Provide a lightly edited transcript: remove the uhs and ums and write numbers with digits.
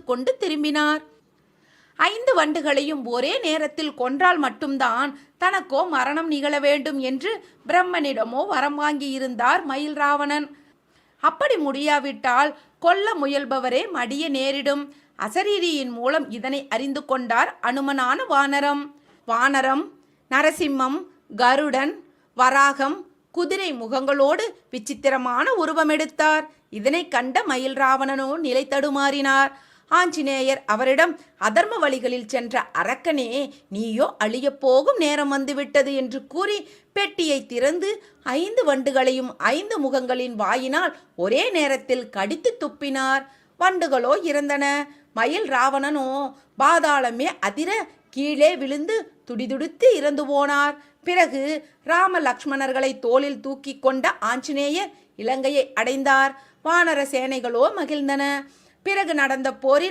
கொண்டு திரும்பினார். 5 வண்டுகளையும் ஒரே நேரத்தில் கொன்றால் மட்டும்தான் தனக்கோ மரணம் நிகழ வேண்டும் என்று பிரம்மனிடமோ வரம் வாங்கியிருந்தார் மயில் ராவணன். அப்படி முடியாவிட்டால் கொல்ல முயல்பவரே மடிய நேரிடும். அசரீரியின் மூலம் இதனை அறிந்து கொண்டார் அனுமனான வானரம். வானரம், நரசிம்மம், கருடன், வராகம், குதிரை முகங்களோடு விசித்திரமான உருவமெடுத்தார். இதனை கண்ட மயில் ராவணனோ நிலை தடுமாறினார். ஆஞ்சநேயர் அவரிடம், அதர்ம வழிகளில் சென்ற அரக்கனே, நீயோ அழியப் போகும் நேரம் வந்துவிட்டது என்று கூறி பெட்டியை திறந்து 5 வண்டுகளையும் 5 முகங்களின் வாயினால் ஒரே நேரத்தில் கடித்து துப்பினார். வண்டுகளோ இறந்தன. மயில் ராவணனோ பாதாளமே அதிர கீழே விழுந்து துடிதுடித்து இறந்து போனார். பிறகு ராம லக்ஷ்மணர்களை தோளில் தூக்கி கொண்ட ஆஞ்சநேயர் இலங்கையை அடைந்தார். வானர சேனைகளோ மகிழ்ந்தன. பிறகு நடந்த போரில்